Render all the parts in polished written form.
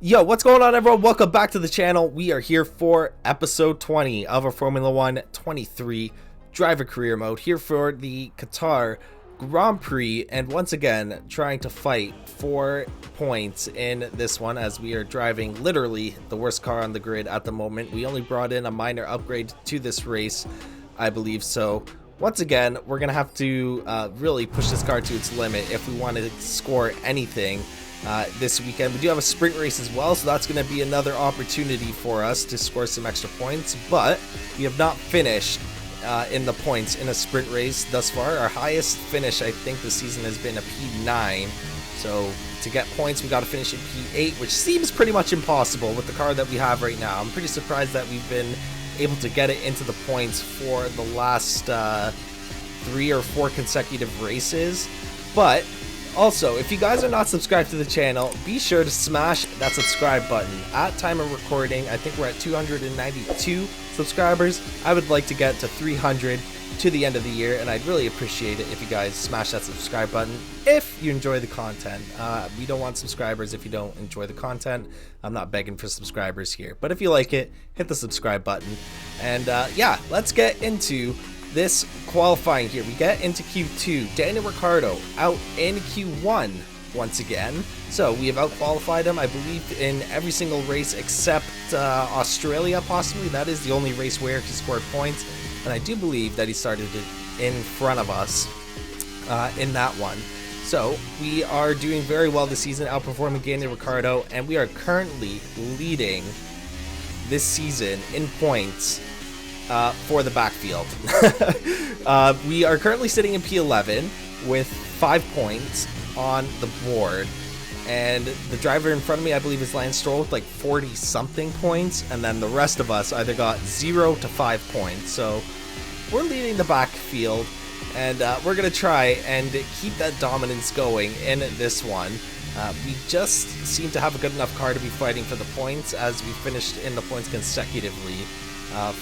Yo, what's going on, everyone? Welcome back to the channel. We are here for episode 20 of our Formula One 23 driver career mode, here for the Qatar Grand Prix, and once again trying to fight for points in this one, as we are driving literally the worst car on the grid at the moment. We only brought in a minor upgrade to this race, I believe. So once again, we're gonna have to really push this car to its limit if we want to score anything this weekend. We do have a sprint race as well, so that's going to be another opportunity for us to score some extra points, but we have not finished in the points in a sprint race thus far. Our highest finish, I think, this season has been a P9, so to get points we got to finish in P8, which seems pretty much impossible with the car that we have right now. I'm pretty surprised that we've been able to get it into the points for the last 3 or 4 consecutive races. But also, if you guys are not subscribed to the channel, be sure to smash that subscribe button. At time of recording, I think we're at 292 subscribers. I would like to get to 300 to the end of the year, and I'd really appreciate it if you guys smash that subscribe button if you enjoy the content. We don't want subscribers if you don't enjoy the content. I'm not begging for subscribers here, but if you like it, hit the subscribe button. And yeah, let's get into this qualifying here. We get into Q2. Daniel Ricciardo out in Q1 once again. So we have out-qualified him, I believe, in every single race except Australia, possibly. That is the only race where he scored points. And I do believe that he started it in front of us in that one. So we are doing very well this season, outperforming Daniel Ricciardo, and we are currently leading this season in points for the backfield. We are currently sitting in P11 with 5 points on the board, and the driver in front of me, I believe, is Lance Stroll with like 40 something points, and then the rest of us either got 0 to 5 points. So we're leading the backfield, and we're gonna try and keep that dominance going in this one. We just seem to have a good enough car to be fighting for the points, as we finished in the points consecutively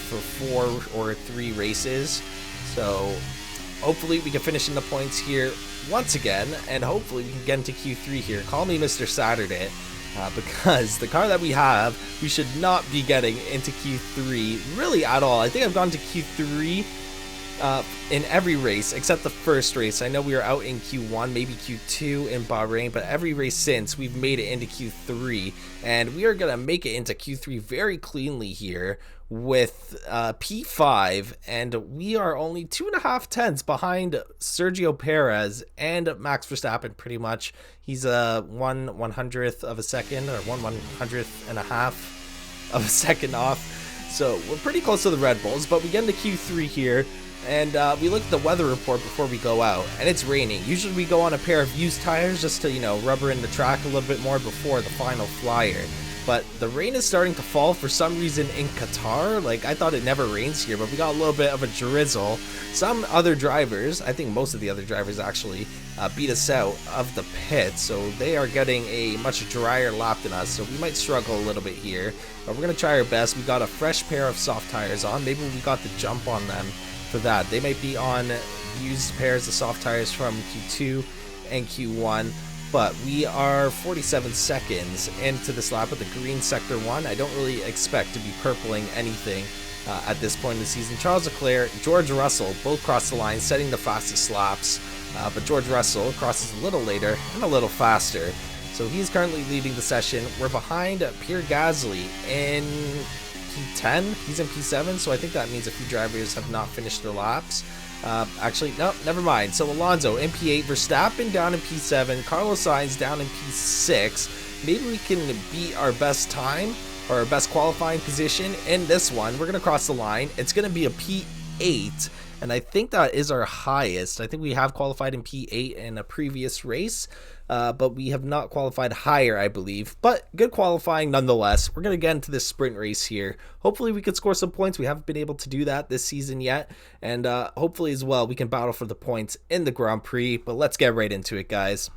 for 4 or 3 races. So hopefully we can finish in the points here once again, and hopefully we can get into Q3 here. Call me Mr. Saturday, because the car that we have, we should not be getting into Q3 really at all. I think I've gone to Q3 in every race except the first race. I know we were out in Q1, maybe Q2 in Bahrain, but every race since, we've made it into Q3, and we are gonna make it into Q3 very cleanly here with P5, and we are only 2.5 tenths behind Sergio Perez and Max Verstappen. Pretty much, he's a 1/100th of a second, or 1/100th and a half of a second off. So we're pretty close to the Red Bulls, but we get into Q3 here. And we look at the weather report before we go out, and it's raining. Usually we go on a pair of used tires just to, you know, rubber in the track a little bit more before the final flyer. But the rain is starting to fall for some reason in Qatar. Like, I thought it never rains here, but we got a little bit of a drizzle. Some other drivers, I think most of the other drivers actually, beat us out of the pit, so they are getting a much drier lap than us, so we might struggle a little bit here. But we're going to try our best. We got a fresh pair of soft tires on. Maybe we got the jump on them for that. They might be on used pairs of soft tires from Q2 and Q1, but we are 47 seconds into this lap with the green sector 1. I don't really expect to be purpling anything at this point in the season. Charles Leclerc, George Russell both cross the line, setting the fastest laps, but George Russell crosses a little later and a little faster, so he's currently leading the session. We're behind Pierre Gasly in P10, he's in P7, so I think that means a few drivers have not finished their laps. Actually, no, never mind. So Alonso in P8, Verstappen down in P7, Carlos Sainz down in P6. Maybe we can beat our best time, or our best qualifying position in this one. We're going to cross the line. It's going to be a P8, and I think that is our highest. I think we have qualified in P8 in a previous race, but we have not qualified higher, I believe. But good qualifying nonetheless. We're going to get into this sprint race here. Hopefully we could score some points. We haven't been able to do that this season yet, and hopefully as well we can battle for the points in the Grand Prix. But let's get right into it, guys.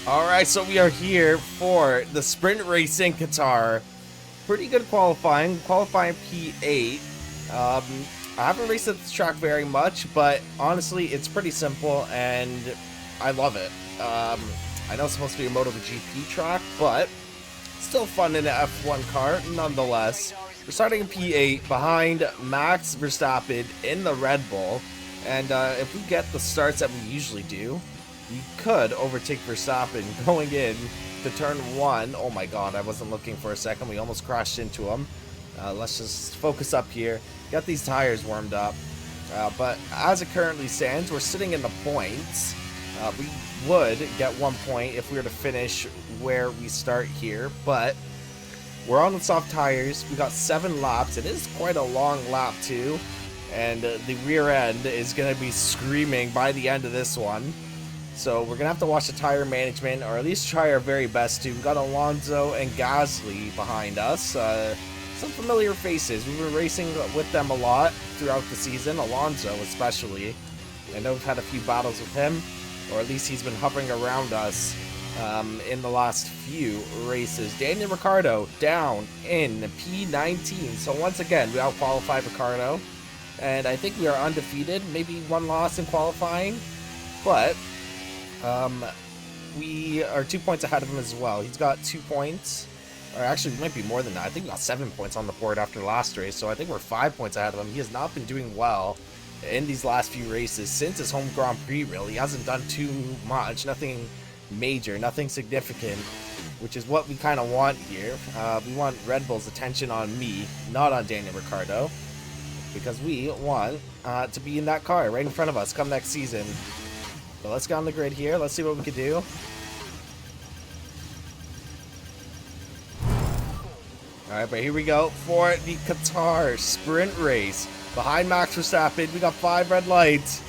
Alright, so we are here for the sprint race in Qatar. Pretty good qualifying P8. I haven't raced at this track very much, but honestly it's pretty simple and I love it. I know it's supposed to be a MotoGP track, but still fun in an F1 car nonetheless. We're starting in P8 behind Max Verstappen in the Red Bull, and if we get the starts that we usually do, we could overtake Verstappen going in to turn 1. Oh my god, I wasn't looking for a second. We almost crashed into him. Let's just focus up here, get these tires warmed up. But as it currently stands, we're sitting in the points. We would get 1 point if we were to finish where we start here, but we're on the soft tires. We got 7 laps. It is quite a long lap too, and the rear end is going to be screaming by the end of this one. So we're going to have to watch the tire management, or at least try our very best to. We've got Alonso and Gasly behind us. Some familiar faces. We've been racing with them a lot throughout the season, Alonso especially. I know we've had a few battles with him, or at least he's been hovering around us in the last few races. Daniel Ricciardo down in P19. So once again, we out-qualified Ricciardo, and I think we are undefeated. Maybe 1 loss in qualifying, but we are 2 points ahead of him as well. He's got 2 points, or actually it might be more than that. I think we got 7 points on the board after the last race, so I think we're 5 points ahead of him. He has not been doing well in these last few races since his home Grand Prix, really. He hasn't done too much, nothing major, nothing significant, which is what we kind of want here. We want Red Bull's attention on me, not on Daniel Ricciardo, because we want to be in that car right in front of us come next season. So let's get on the grid here. Let's see what we can do. Alright, but here we go for the Qatar sprint race. Behind Max Verstappen, we got 5 red lights.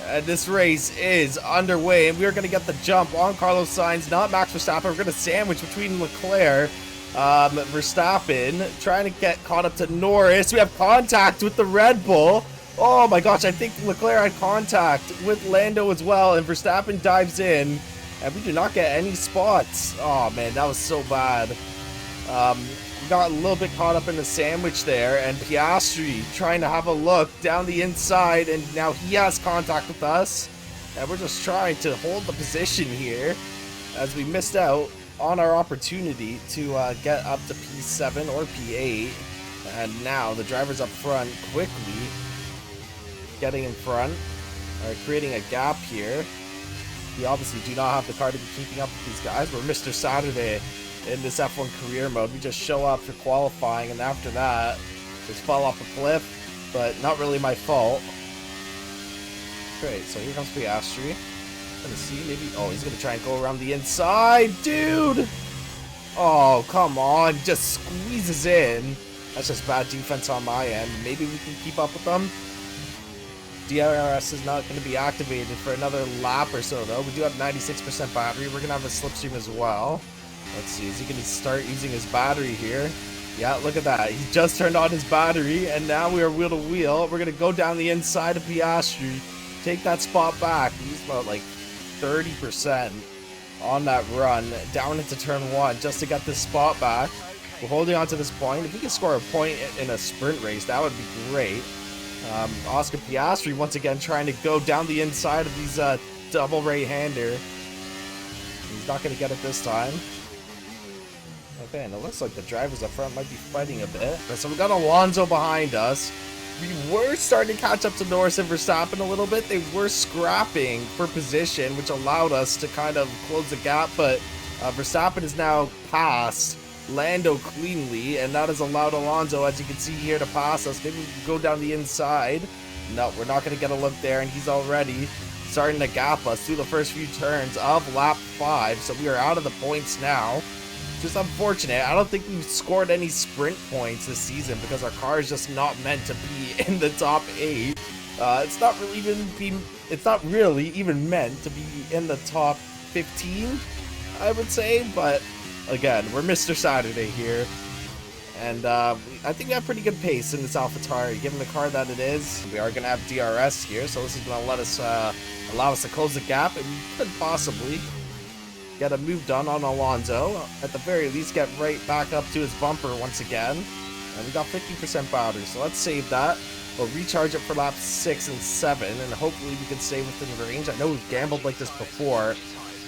And this race is underway, and we're going to get the jump on Carlos Sainz, not Max Verstappen. We're going to sandwich between Leclerc, Verstappen, trying to get caught up to Norris. We have contact with the Red Bull. Oh my gosh, I think Leclerc had contact with Lando as well, and Verstappen dives in, and we do not get any spots. Oh man, that was so bad. We got a little bit caught up in the sandwich there, and Piastri trying to have a look down the inside, and now he has contact with us, and we're just trying to hold the position here as we missed out on our opportunity to get up to P7 or P8. And now the drivers up front quickly getting in front, creating a gap here. We obviously do not have the car to be keeping up with these guys. We're Mr. Saturday in this F1 career mode. We just show up for qualifying, and after that just fall off a cliff, but not really my fault. Great, so here comes Piastri. Gonna see, maybe, oh, he's gonna try and go around the inside, dude. Oh, come on, just squeezes in. That's just bad defense on my end. Maybe we can keep up with them. DRS is not going to be activated for another lap or so, though. We do have 96% battery. We're going to have a slipstream as well. Let's see, is he going to start using his battery here? Yeah, look at that. He just turned on his battery, and now we are wheel to wheel. We're going to go down the inside of Piastri, take that spot back. He's about like 30% on that run, down into turn 1 just to get this spot back. We're holding on to this point. If we can score a point in a sprint race, that would be great. Oscar Piastri once again trying to go down the inside of these double right-hander. He's not going to get it this time. Okay, and it looks like the drivers up front might be fighting a bit. So we got Alonso behind us. We were starting to catch up to Norris and Verstappen a little bit. They were scrapping for position, which allowed us to kind of close the gap, but Verstappen is now past Lando cleanly, and that has allowed Alonso, as you can see here, to pass us. Maybe we can go down the inside. No, we're not going to get a look there, and he's already starting to gap us through the first few turns of lap 5, so we are out of the points now. Just unfortunate. I don't think we've scored any sprint points this season because our car is just not meant to be in the top 8. It's not really even meant to be in the top 15, I would say, but again, we're Mr. Saturday here, and I think we have pretty good pace in this AlphaTauri, given the car that it is. We are going to have DRS here, so this is going to let us allow us to close the gap, and we could possibly get a move done on Alonso. At the very least, get right back up to his bumper once again. And we got 50% battery, so let's save that. We'll recharge it for laps 6 and 7, and hopefully we can stay within range. I know we've gambled like this before,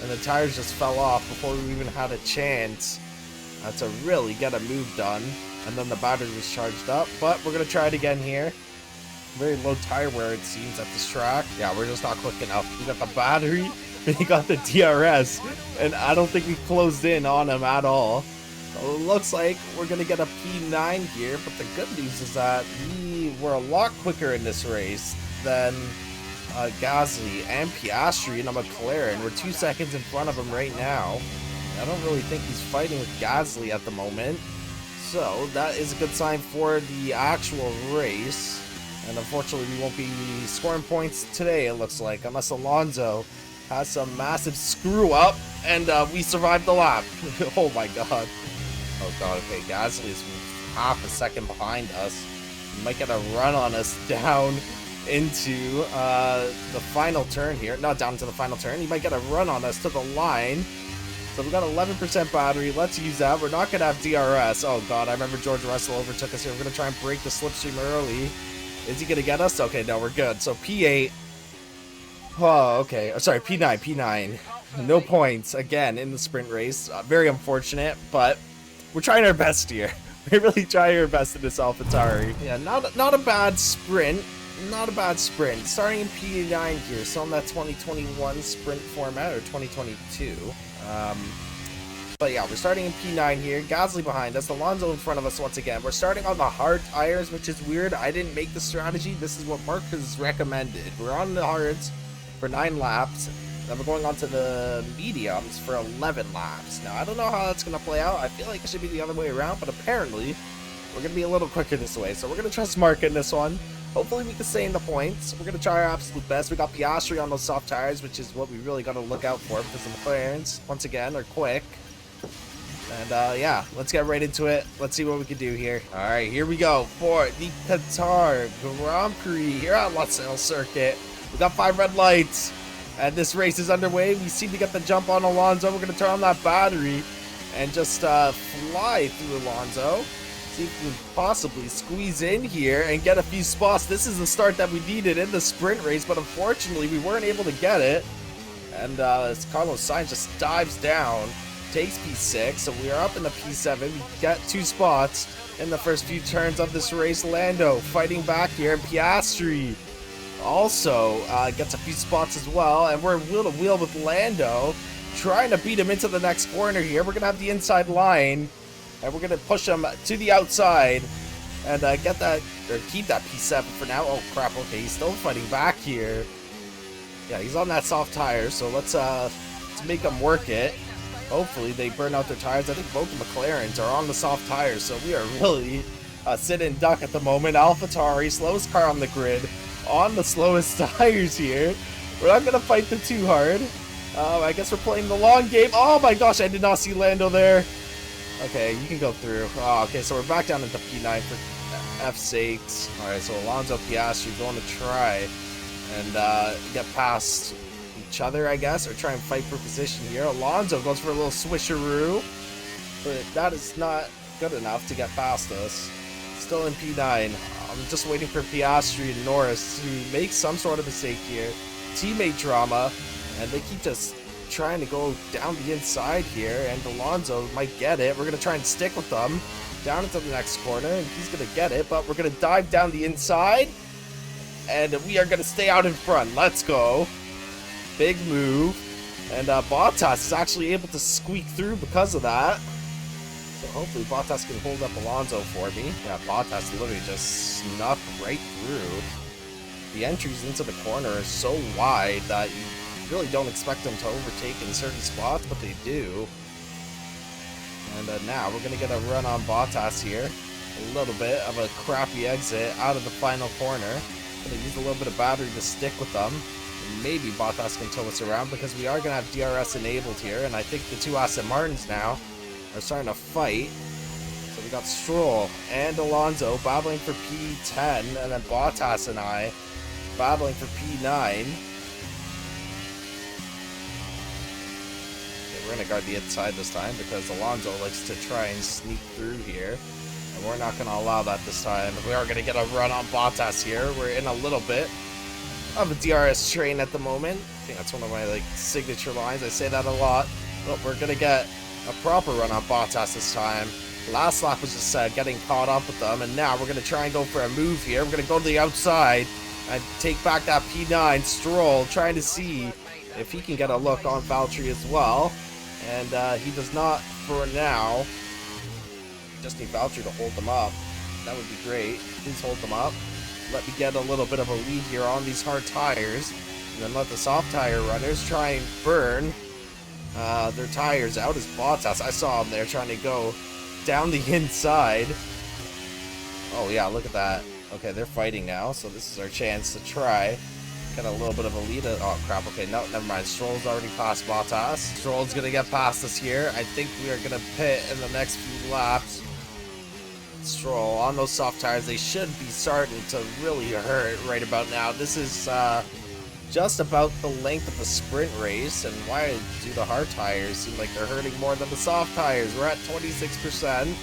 and the tires just fell off before we even had a chance to really get a move done. And then the battery was charged up, but we're gonna try it again here. Very low tire wear it seems at this track. Yeah, we're just not quick enough. We got the battery, we got the DRS, and I don't think we closed in on him at all. So it looks like we're gonna get a P9 here, but the good news is that we were a lot quicker in this race than Gasly and Piastri in a McLaren. We're 2 seconds in front of him right now. I don't really think he's fighting with Gasly at the moment. So that is a good sign for the actual race. And unfortunately, we won't be scoring points today, it looks like, unless Alonso has some massive screw up and we survived the lap. Oh my god. Oh god, okay, Gasly is half a second behind us. He might get a run on us down into the final turn here. Not down to the final turn. He might get a run on us to the line. So we've got 11% battery. Let's use that. We're not going to have DRS. Oh god, I remember George Russell overtook us here. We're going to try and break the slipstream early. Is he going to get us? Okay, no, we're good. So P8. Oh, okay. Oh, sorry, P9. No points again in the sprint race. Very unfortunate, but we're trying our best here. We're really trying our best in this AlphaTauri. Yeah, not a bad sprint. Not a bad sprint. Starting in P9 here, still in that 2021 sprint format, or 2022. But yeah, we're starting in P9 here. Gasly behind us. Alonso in front of us once again. We're starting on the hard tires, which is weird. I didn't make the strategy. This is what Mark has recommended. We're on the hards for 9 laps. Then we're going on to the mediums for 11 laps. Now, I don't know how that's going to play out. I feel like it should be the other way around, but apparently we're going to be a little quicker this way. So we're going to trust Mark in this one. Hopefully we can stay in the points. We're going to try our absolute best. We got Piastri on those soft tires, which is what we really got to look out for because the McLarens, once again, are quick. And yeah, let's get right into it. Let's see what we can do here. All right, here we go for the Qatar Grand Prix here at Losail Circuit. We got 5 red lights, and this race is underway. We seem to get the jump on Alonso. We're going to turn on that battery and just fly through Alonso. See if we can possibly squeeze in here and get a few spots. This is the start that we needed in the sprint race, but unfortunately we weren't able to get it. And Carlos Sainz just dives down, takes P6, so we are up in the P7. We got 2 spots in the first few turns of this race. Lando fighting back here, and Piastri also gets a few spots as well, and we're wheel to wheel with Lando, trying to beat him into the next corner here. We're gonna have the inside line, and we're gonna push him to the outside and get that, or keep that P7 for now. Oh crap, okay, he's still fighting back here. Yeah, he's on that soft tire, so let's make him work it. Hopefully they burn out their tires. I think both the McLarens are on the soft tires, so we are really sit and duck at the moment. AlphaTauri, slowest car on the grid, on the slowest tires here. We're not gonna fight them too hard. I guess we're playing the long game. Oh my gosh, I did not see Lando there. Okay, you can go through. Oh, okay, so we're back down into P9 for F's sakes. Alright, so Alonso, Piastri going to try and get past each other, I guess, or try and fight for position here. Alonso goes for a little swisheroo, but that is not good enough to get past us. Still in P9. I'm just waiting for Piastri and Norris to make some sort of mistake here. Teammate drama, and they keep just trying to go down the inside here, and Alonso might get it. We're going to try and stick with them down into the next corner, and he's going to get it, but we're going to dive down the inside, and we are going to stay out in front. Let's go. Big move, and Bottas is actually able to squeak through because of that. So hopefully Bottas can hold up Alonso for me. Yeah, Bottas literally just snuck right through. The entries into the corner are so wide that you really don't expect them to overtake in certain spots, but they do. And now we're going to get a run on Bottas here. A little bit of a crappy exit out of the final corner. Going to use a little bit of battery to stick with them. Maybe Bottas can tow us around because we are going to have DRS enabled here, and I think the 2 Aston Martins now are starting to fight. So we got Stroll and Alonso battling for P10, and then Bottas and I battling for P9. Okay, we're going to guard the inside this time because Alonso likes to try and sneak through here, and we're not going to allow that this time. We are going to get a run on Bottas here. We're in a little bit of a DRS train at the moment. think that's one of my like signature lines. I say that a lot. But we're gonna get a proper run on Bottas this time. Last lap was just getting caught up with them, and now we're gonna try and go for a move here. We're gonna go to the outside and take back that P9. Stroll trying to see if he can get a look on Valtteri as well, and he does not for now. Just need Valtteri to hold them up. That would be great. Please hold them up. Let me get a little bit of a lead here on these hard tires, and then let the soft tire runners try and burn their tires out. As Bottas, I saw him there trying to go down the inside. Oh yeah, look at that. Okay, they're fighting now, so this is our chance to try get a little bit of a lead. Oh crap, okay, no, never mind. Stroll's already passed Bottas. Stroll's gonna get past us here. I think we are gonna pit in the next few laps. Stroll on those soft tires, they should be starting to really hurt right about now. This is just about the length of the sprint race, and why do the hard tires seem like they're hurting more than the soft tires? We're at 26%.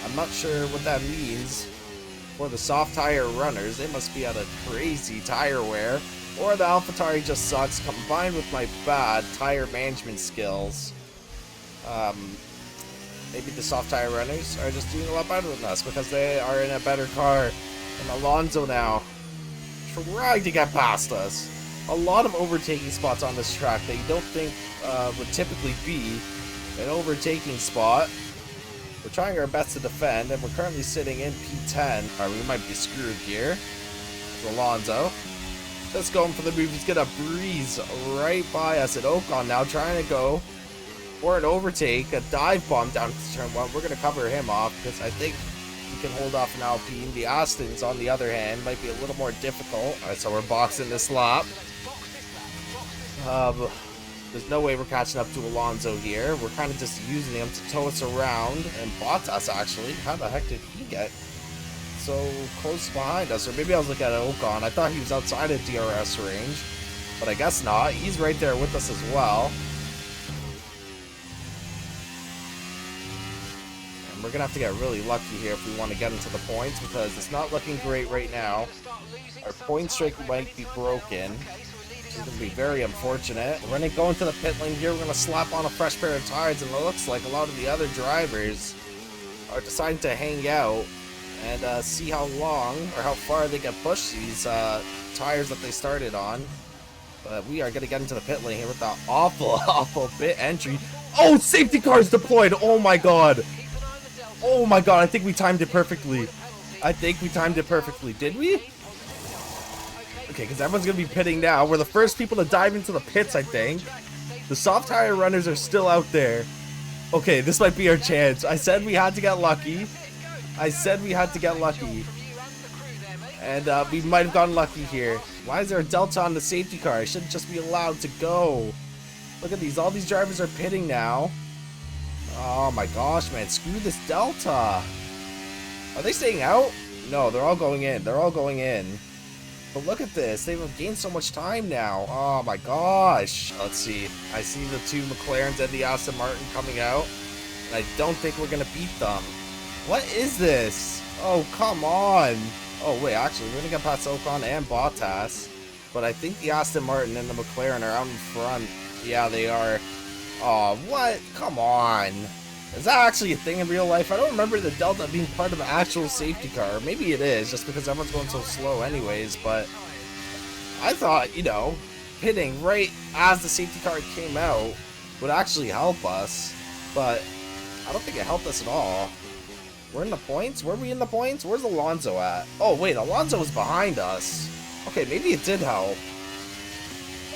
I'm not sure what that means for the soft tire runners. They must be at a crazy tire wear, or the AlphaTauri just sucks combined with my bad tire management skills. Maybe the soft tire runners are just doing a lot better than us because they are in a better car. And Alonso now trying to get past us. A lot of overtaking spots on this track that you don't think would typically be an overtaking spot. We're trying our best to defend, and we're currently sitting in P10. Alright, we might be screwed here. Alonso just going for the move. He's gonna breeze right by us at Ocon now, trying to go for an overtake, a dive bomb down to turn 1. We're gonna cover him off because I think we can hold off an Alpine. The Astons, on the other hand, might be a little more difficult. Alright, so we're boxing this lap. There's no way we're catching up to Alonso here. We're kind of just using him to tow us around. And Bottas, actually, how the heck did he get so close behind us? Or maybe I was looking at Ocon. I thought he was outside of DRS range, but I guess not. He's right there with us as well. And we're going to have to get really lucky here if we want to get into the points, because it's not looking great right now. Our point streak might be broken. It's going to be very unfortunate. We're going to go into the pit lane here. We're going to slap on a fresh pair of tires, and it looks like a lot of the other drivers are deciding to hang out and see how long or how far they can push these tires that they started on. But we are going to get into the pit lane here with that awful pit entry. Oh, safety cars deployed. Oh my god. Oh my god, I think we timed it perfectly. Did we? Okay, because everyone's going to be pitting now. We're the first people to dive into the pits, I think. The soft tire runners are still out there. Okay, this might be our chance. I said we had to get lucky. And we might have gotten lucky here. Why is there a Delta on the safety car? I should just be allowed to go. Look at these. All these drivers are pitting now. Oh my gosh, man. Screw this Delta. Are they staying out? No, they're all going in. But look at this. They've gained so much time now. Oh my gosh. Let's see. I see the two McLarens and the Aston Martin coming out. And I don't think we're going to beat them. What is this? Oh, come on. Oh, wait. Actually, we're going to get past Ocon and Bottas. But I think the Aston Martin and the McLaren are out in front. Yeah, they are. Oh, what? Come on. Is that actually a thing in real life? I don't remember the Delta being part of an actual safety car. Maybe it is, just because everyone's going so slow anyways, but I thought, you know, pitting right as the safety car came out would actually help us, but I don't think it helped us at all. We're in the points? Were we in the points? Where's Alonso at? Oh, wait, Alonso was behind us. Okay, maybe it did help.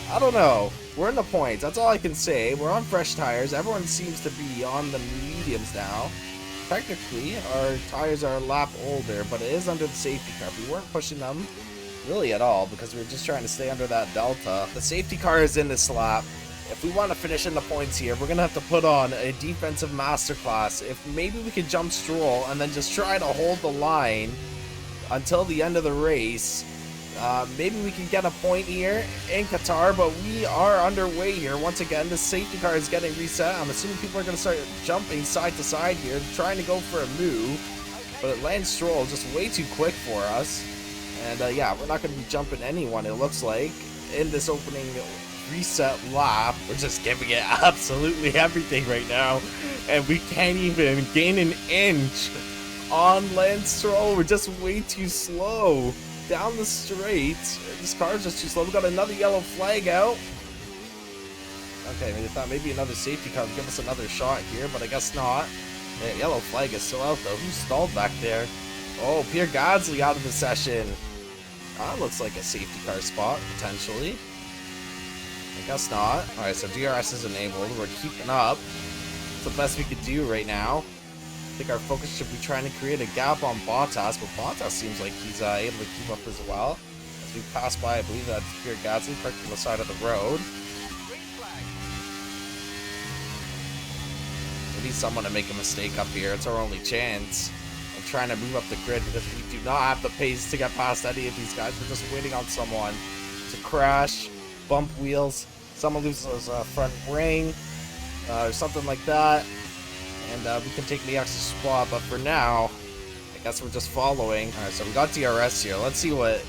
I don't know. We're in the points. That's all I can say. We're on fresh tires. Everyone seems to be on the mediums now. Technically, our tires are a lap older, but it is under the safety car. We weren't pushing them really at all because we were just trying to stay under that Delta. The safety car is in this lap. If we want to finish in the points here, we're going to have to put on a defensive masterclass. If maybe we could jump Stroll and then just try to hold the line until the end of the race. Maybe we can get a point here in Qatar, but we are underway here. Once again, the safety car is getting reset. I'm assuming people are going to start jumping side to side here, trying to go for a move, but Lance Stroll just way too quick for us. And yeah, we're not going to be jumping anyone, it looks like, in this opening reset lap. We're just giving it absolutely everything right now, and we can't even gain an inch on Lance Stroll. We're just way too slow down the straight. This car's just too slow. We got another yellow flag out. Okay, I thought maybe another safety car would give us another shot here, but I guess not. Yeah, yellow flag is still out though. Who stalled back there? Oh, Pierre Gasly out of the session. That looks like a safety car spot, potentially. I guess not. Alright, so DRS is enabled. We're keeping up. It's the best we could do right now. I think our focus should be trying to create a gap on Bottas, but Bottas seems like he's able to keep up as well. As we pass by, I believe that's Pierre Gasly parked on the side of the road. We need someone to make a mistake up here. It's our only chance. Trying to move up the grid because we do not have the pace to get past any of these guys. We're just waiting on someone to crash, bump wheels, someone loses a front ring, or something like that, and we can take the extra spot. But for now, I guess we're just following. All right, so we got DRS here. Let's see what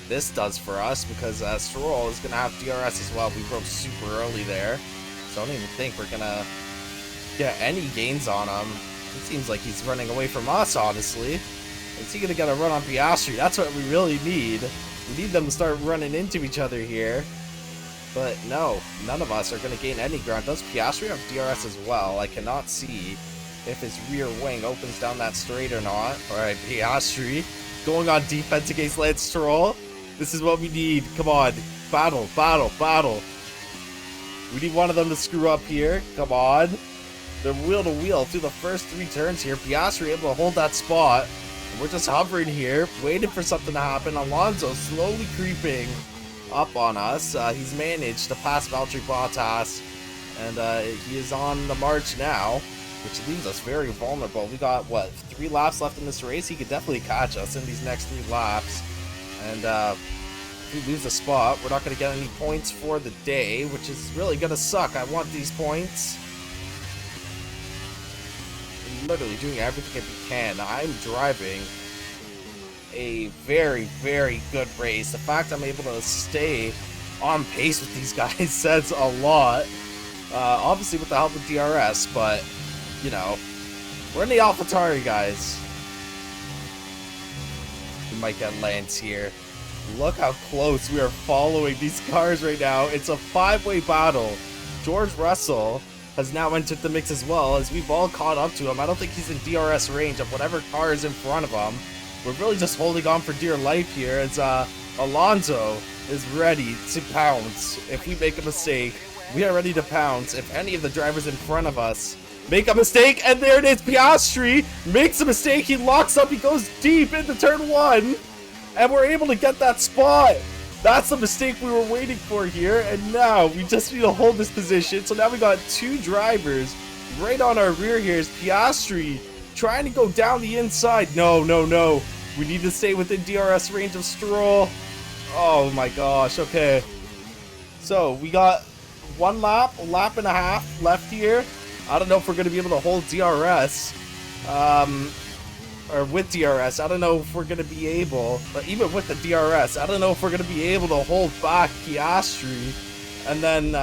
this does for us, because Stroll is gonna have DRS as well. We broke super early there, so I don't even think we're gonna get any gains on him. It seems like he's running away from us, honestly. Is he gonna get a run on Piastri? That's what we really need. We need them to start running into each other here. But no, none of us are gonna gain any ground. Does Piastri have DRS as well? I cannot see if his rear wing opens down that straight or not. Alright, Piastri going on defense against Lance Stroll. This is what we need. Come on. Battle, battle, battle. We need one of them to screw up here. Come on. They're wheel to wheel through the first 3 turns here. Piastri able to hold that spot. And we're just hovering here, waiting for something to happen. Alonso slowly creeping up on us. He's managed to pass Valtteri Bottas, and he is on the march now, which leaves us very vulnerable. We got, what, 3 laps left in this race? He could definitely catch us in these next 3 laps. And if we lose the spot, we're not going to get any points for the day, which is really going to suck. I want these points. Literally doing everything we can. I'm driving a very, very good race. The fact I'm able to stay on pace with these guys says a lot. Obviously with the help of DRS, but, you know, we're in the AlphaTauri, guys. We might get Lance here. Look how close we are following these cars right now. It's a 5-way battle. George Russell has now entered the mix as well, as we've all caught up to him. I don't think he's in DRS range of whatever car is in front of him. We're really just holding on for dear life here, as Alonso is ready to pounce. If we make a mistake, we are ready to pounce. If any of the drivers in front of us make a mistake, and there it is, Piastri makes a mistake, he locks up, he goes deep into turn 1, and we're able to get that spot. That's the mistake we were waiting for here, and now we just need to hold this position. So now we got 2 drivers right on our rear here. Is Piastri trying to go down the inside. No, no, no. We need to stay within DRS range of Stroll. Oh my gosh, okay. So we got 1 lap, a lap and a half left here. I don't know if we're going to be able to hold DRS. Or with DRS, I don't know if we're going to be able, but even with the DRS, I don't know if we're going to be able to hold back Piastri and then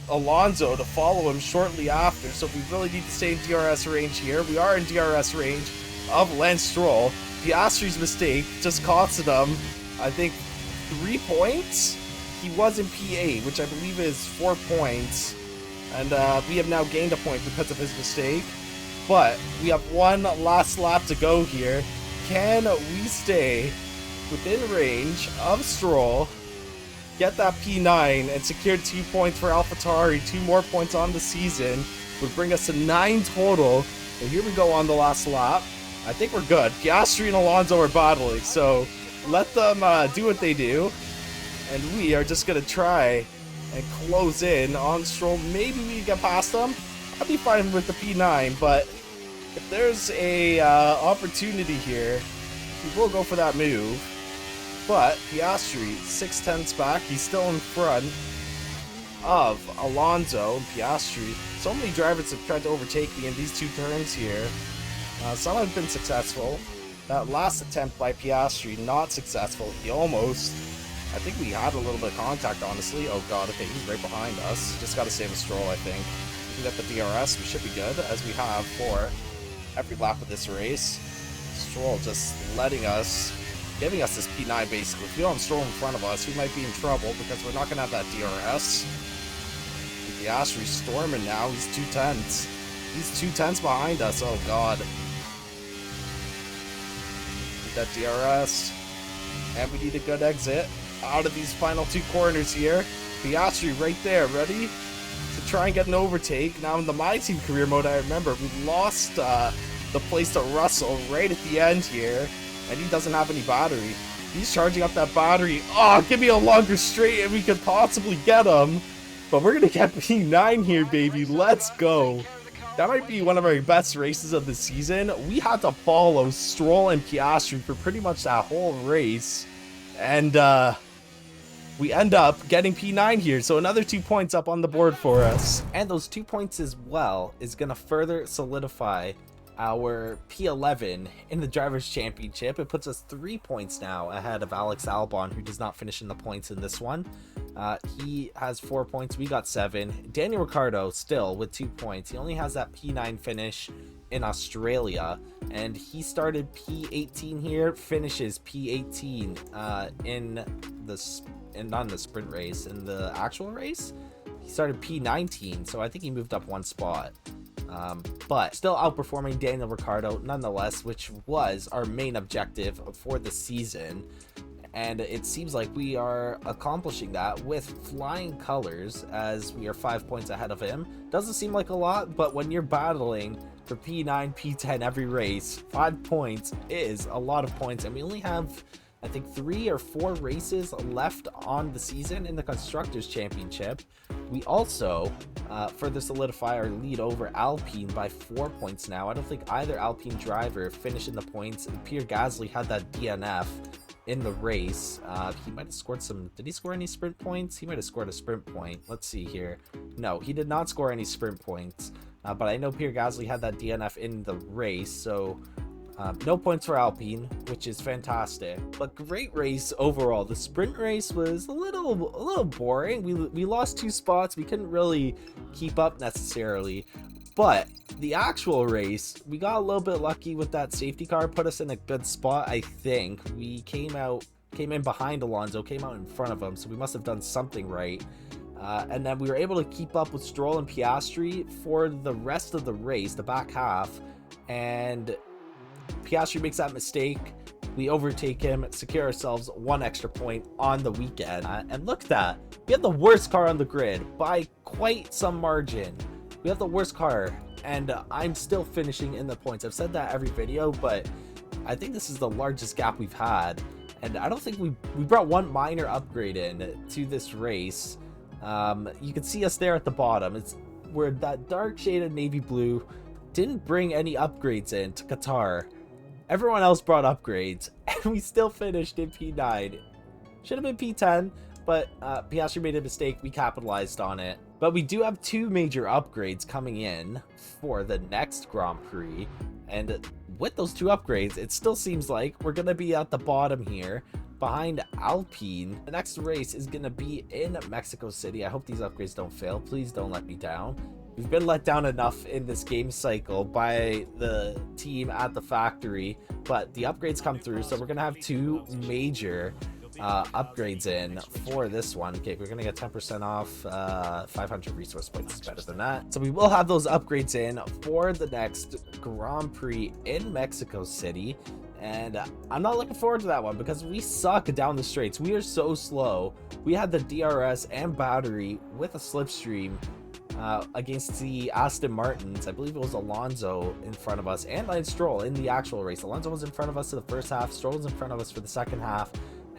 Alonso to follow him shortly after. So we really need to stay in DRS range here. We are in DRS range of Lance Stroll. Piastri's mistake just costed him, I think, 3 points. He was in P8, which I believe is 4 points, and we have now gained a point because of his mistake. But we have 1 last lap to go here. Can we stay within range of Stroll, get that P9, and secure 2 points for AlphaTauri? 2 more points on the season would bring us to 9 total. And here we go on the last lap. I think we're good. Piastri and Alonso are battling, so let them do what they do. And we are just going to try and close in on Stroll. Maybe we can get past them. I'd be fine with the P9, but if there's a opportunity here, we will go for that move. But Piastri, 6/10 back, he's still in front of Alonso and Piastri. So many drivers have tried to overtake me in these 2 turns here. Some have been successful. That last attempt by Piastri, not successful. He almost I think we had a little bit of contact, honestly. Oh god, okay, he's right behind us. Just gotta save a Stroll, I think. We can get the DRS, we should be good, as we have for every lap of this race. Stroll just letting us, giving us this P9 basically. If we don't have Stroll in front of us, we might be in trouble because we're not gonna have that DRS. Piastri storming now, he's 2/10. He's 2/10 behind us, oh god. Need that DRS. And we need a good exit out of these final 2 corners here. Piastri right there, ready to try and get an overtake. Now in the My Team career mode, I remember we lost the place to Russell right at the end here, and he doesn't have any battery. He's charging up that battery. Oh, give me a longer straight and we could possibly get him. But we're gonna get P9 here, baby. Let's go. That might be one of our best races of the season. We had to follow Stroll and Piastri for pretty much that whole race. And we end up getting P9 here. So another 2 points up on the board for us. And those 2 points as well is going to further solidify our P11 in the Drivers' Championship. It puts us 3 points now ahead of Alex Albon, who does not finish in the points in this one. He has 4 points. We got 7. Daniel Ricciardo still with 2 points. He only has that P9 finish in Australia, and he started P18 here, finishes P18 on the sprint race. In the actual race, he started P19, so I think he moved up 1 spot. But still outperforming Daniel Ricciardo nonetheless, which was our main objective for the season. And it seems like we are accomplishing that with flying colors, as we are 5 points ahead of him. Doesn't seem like a lot, but when you're battling for P9, P10 every race, 5 points is a lot of points. And we only have, I think, 3 or 4 races left on the season in the Constructors' Championship. We also further solidify our lead over Alpine by 4 points now. I don't think either Alpine driver finished in the points. And Pierre Gasly had that DNF in the race. He might have scored some. Did he score any sprint points? He might have scored a sprint point. Let's see here. No, he did not score any sprint points. But I know Pierre Gasly had that DNF in the race, so no points for Alpine, which is fantastic. But great race overall. The sprint race was a little boring. We lost 2 spots. We couldn't really keep up necessarily. But the actual race, we got a little bit lucky with that safety car, put us in a good spot, I think. We came in behind Alonso, came out in front of him, so we must have done something right. And then we were able to keep up with Stroll and Piastri for the rest of the race, the back half. And Piastri makes that mistake. We overtake him, secure ourselves 1 extra point on the weekend. And look at that. We have the worst car on the grid by quite some margin. We have the worst car, and I'm still finishing in the points. I've said that every video, but I think this is the largest gap we've had. And I don't think we brought 1 minor upgrade in to this race. You can see us there at the bottom. We're that dark shaded navy blue. Didn't bring any upgrades in to Qatar. Everyone else brought upgrades, and we still finished in P9. Should have been P10, but Piastri made a mistake. We capitalized on it. But we do have 2 major upgrades coming in for the next Grand Prix. And with those 2 upgrades, it still seems like we're going to be at the bottom here behind Alpine. The next race is going to be in Mexico City. I hope these upgrades don't fail. Please don't let me down. We've been let down enough in this game cycle by the team at the factory, but the upgrades come through, so we're going to have 2 major upgrades in for this one. Okay, we're gonna get 10% off. 500 resource points is better than that, so we will have those upgrades in for the next Grand Prix in Mexico City. And I'm not looking forward to that one because we suck down the straights. We are so slow. We had the DRS and battery with a slipstream against the Aston Martins. I believe it was Alonso in front of us and Lance Stroll in the actual race. Alonso was in front of us for the first half, Stroll was in front of us for the second half,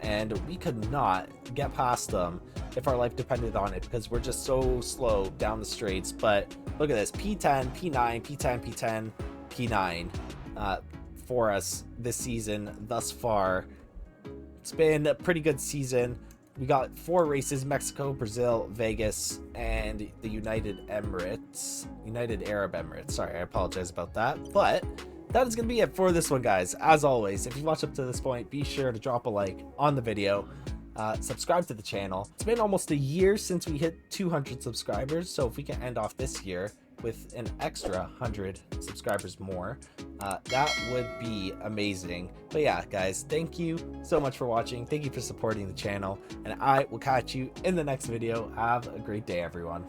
and we could not get past them if our life depended on it because we're just so slow down the straights. But look at this, P10, P9, P10, P10, P9 for us this season thus far. It's been a pretty good season. We got 4 races: Mexico, Brazil, Vegas, and the United Arab Emirates. Sorry, I apologize about that. But that is going to be it for this one, guys. As always, if you watched up to this point, be sure to drop a like on the video. subscribe to the channel. It's been almost a year since we hit 200 subscribers, so if we can end off this year with an extra 100 subscribers more, that would be amazing. But yeah, guys, thank you so much for watching. Thank you for supporting the channel, and I will catch you in the next video. Have a great day, everyone.